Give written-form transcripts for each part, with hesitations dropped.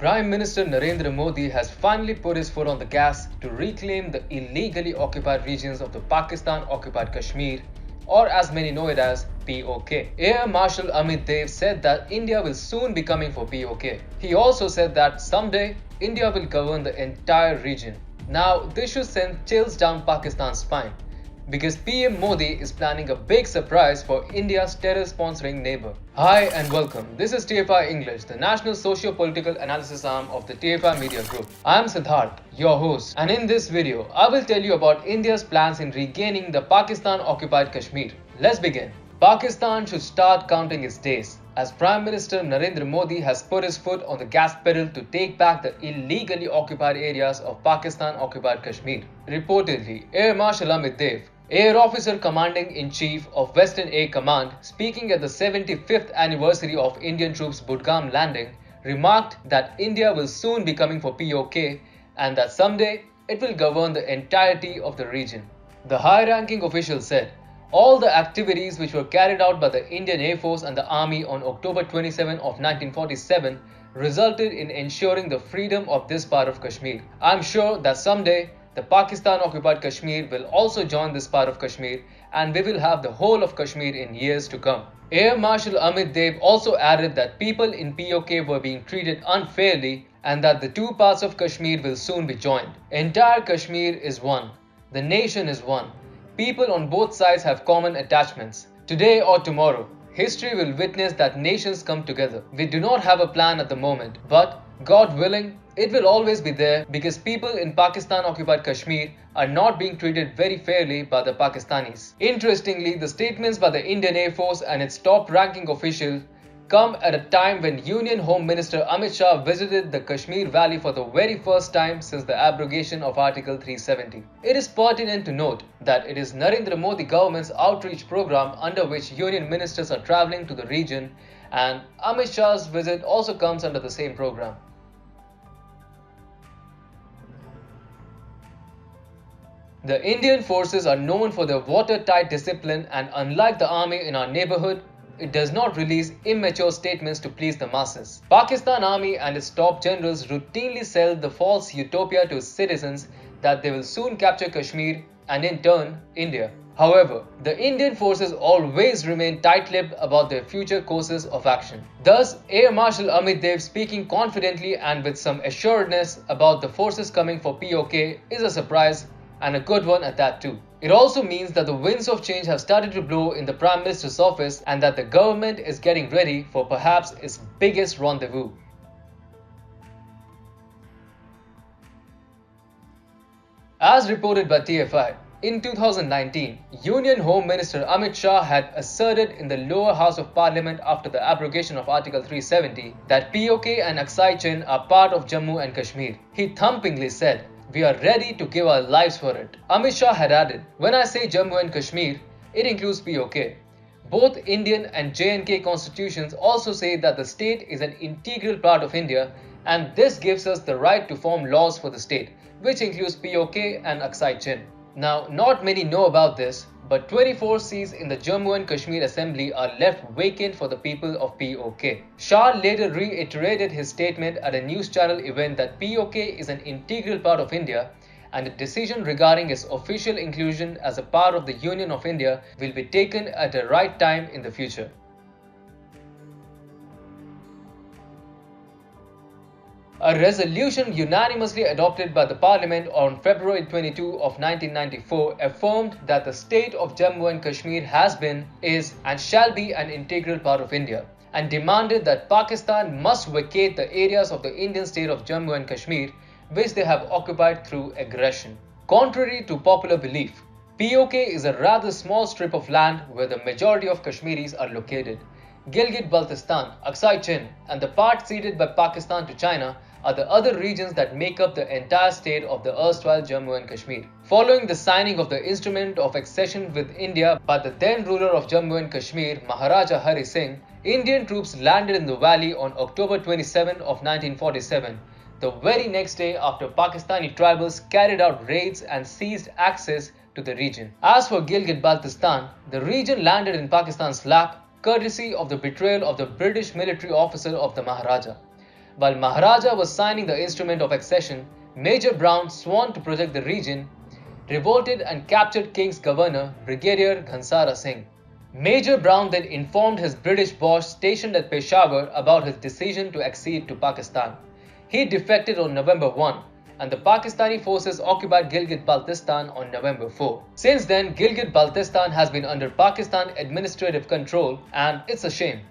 Prime Minister Narendra Modi has finally put his foot on the gas to reclaim the illegally occupied regions of the Pakistan-occupied Kashmir, or as many know it as PoK. Air Marshal Amit Dev said that India will soon be coming for PoK. He also said that someday India will govern the entire region. Now, this should send chills down Pakistan's spine, because PM Modi is planning a big surprise for India's terror-sponsoring neighbor. Hi and welcome. This is TFI English, the national socio-political analysis arm of the TFI Media Group. I am Siddharth, your host, and in this video, I will tell you about India's plans in regaining the Pakistan-occupied Kashmir. Let's begin. Pakistan should start counting its days, as Prime Minister Narendra Modi has put his foot on the gas pedal to take back the illegally occupied areas of Pakistan-occupied Kashmir. Reportedly, Air Marshal Amit Dev, Air Officer Commanding-in-Chief of Western Air Command, speaking at the 75th anniversary of Indian troops' Budgam landing, remarked that India will soon be coming for PoK and that someday it will govern the entirety of the region. The high-ranking official said, all the activities which were carried out by the Indian Air Force and the Army on October 27 of 1947 resulted in ensuring the freedom of this part of Kashmir. I am sure that someday the Pakistan-occupied Kashmir will also join this part of Kashmir, and we will have the whole of Kashmir in years to come. Air Marshal Amit Dev also added that people in PoK were being treated unfairly and that the two parts of Kashmir will soon be joined. Entire Kashmir is one. The nation is one. People on both sides have common attachments. Today or tomorrow, history will witness that nations come together. We do not have a plan at the moment, but God willing, it will always be there because people in Pakistan-occupied Kashmir are not being treated very fairly by the Pakistanis. Interestingly, the statements by the Indian Air Force and its top-ranking official come at a time when Union Home Minister Amit Shah visited the Kashmir Valley for the very first time since the abrogation of Article 370. It is pertinent to note that it is Narendra Modi government's outreach program under which Union ministers are travelling to the region, and Amit Shah's visit also comes under the same program. The Indian forces are known for their watertight discipline, and unlike the army in our neighborhood, it does not release immature statements to please the masses. Pakistan Army and its top generals routinely sell the false utopia to its citizens that they will soon capture Kashmir and in turn India. However, the Indian forces always remain tight-lipped about their future courses of action. Thus, Air Marshal Amit Dev speaking confidently and with some assuredness about the forces coming for PoK is a surprise, and a good one at that too. It also means that the winds of change have started to blow in the Prime Minister's office and that the government is getting ready for perhaps its biggest rendezvous. As reported by TFI, in 2019, Union Home Minister Amit Shah had asserted in the lower house of parliament after the abrogation of Article 370 that PoK and Aksai Chin are part of Jammu and Kashmir. He thumpingly said, "We are ready to give our lives for it." Amit Shah had added, "When I say Jammu and Kashmir, it includes PoK. Both Indian and J&K constitutions also say that the state is an integral part of India, and this gives us the right to form laws for the state, which includes PoK and Aksai Chin." Now, not many know about this, but 24 seats in the Jammu and Kashmir Assembly are left vacant for the people of PoK. Shah later reiterated his statement at a news channel event that PoK is an integral part of India, and a decision regarding its official inclusion as a part of the Union of India will be taken at the right time in the future. A resolution unanimously adopted by the Parliament on February 22 of 1994 affirmed that the state of Jammu and Kashmir has been, is and shall be an integral part of India, and demanded that Pakistan must vacate the areas of the Indian state of Jammu and Kashmir which they have occupied through aggression. Contrary to popular belief, PoK is a rather small strip of land where the majority of Kashmiris are located. Gilgit-Baltistan, Aksai Chin, and the part ceded by Pakistan to China are the other regions that make up the entire state of the erstwhile Jammu and Kashmir. Following the signing of the Instrument of Accession with India by the then ruler of Jammu and Kashmir, Maharaja Hari Singh, Indian troops landed in the valley on October 27 of 1947, the very next day after Pakistani tribals carried out raids and seized access to the region. As for Gilgit-Baltistan, the region landed in Pakistan's lap, courtesy of the betrayal of the British military officer of the Maharaja. While Maharaja was signing the instrument of accession, Major Brown, sworn to protect the region, revolted and captured King's governor, Brigadier Ghansara Singh. Major Brown then informed his British boss stationed at Peshawar about his decision to accede to Pakistan. He defected on November 1, and the Pakistani forces occupied Gilgit-Baltistan on November 4. Since then, Gilgit-Baltistan has been under Pakistan administrative control, and it's a shame.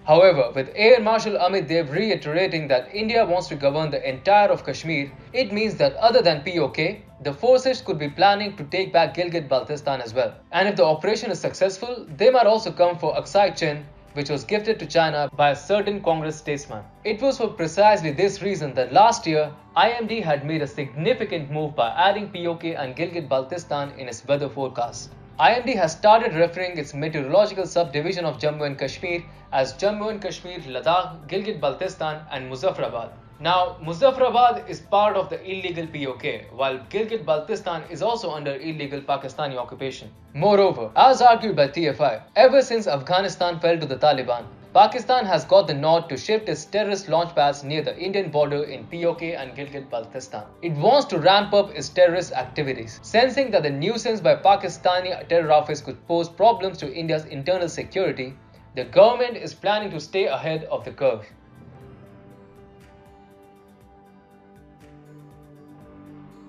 However, with Air Marshal Amit Dev reiterating that India wants to govern the entire of Kashmir, it means that other than PoK, the forces could be planning to take back Gilgit-Baltistan as well. And if the operation is successful, they might also come for Aksai Chin, which was gifted to China by a certain Congress statesman. It was for precisely this reason that last year, IMD had made a significant move by adding PoK and Gilgit-Baltistan in its weather forecast. IMD has started referring its meteorological subdivision of Jammu and Kashmir as Jammu and Kashmir, Ladakh, Gilgit-Baltistan and Muzaffarabad. Now, Muzaffarabad is part of the illegal PoK, while Gilgit-Baltistan is also under illegal Pakistani occupation. Moreover, as argued by TFI, ever since Afghanistan fell to the Taliban, Pakistan has got the nod to shift its terrorist launchpads near the Indian border in PoK and Gilgit-Baltistan. It wants to ramp up its terrorist activities, sensing that the nuisance by Pakistani terror outfits could pose problems to India's internal security. The government is planning to stay ahead of the curve.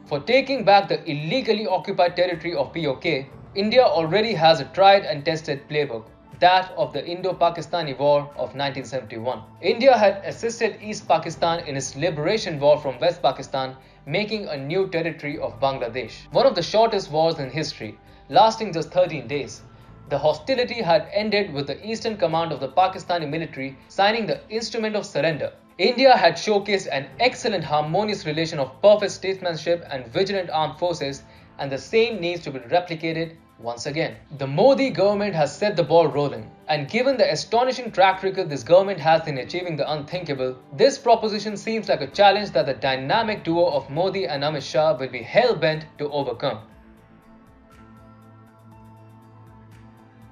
For taking back the illegally occupied territory of PoK, India already has a tried and tested playbook, that of the Indo-Pakistani War of 1971. India had assisted East Pakistan in its liberation war from West Pakistan, making a new territory of Bangladesh. One of the shortest wars in history, lasting just 13 days. The hostility had ended with the Eastern Command of the Pakistani military signing the Instrument of Surrender. India had showcased an excellent harmonious relation of perfect statesmanship and vigilant armed forces, and the same needs to be replicated once again. The Modi government has set the ball rolling, and given the astonishing track record this government has in achieving the unthinkable, this proposition seems like a challenge that the dynamic duo of Modi and Amit Shah will be hell-bent to overcome.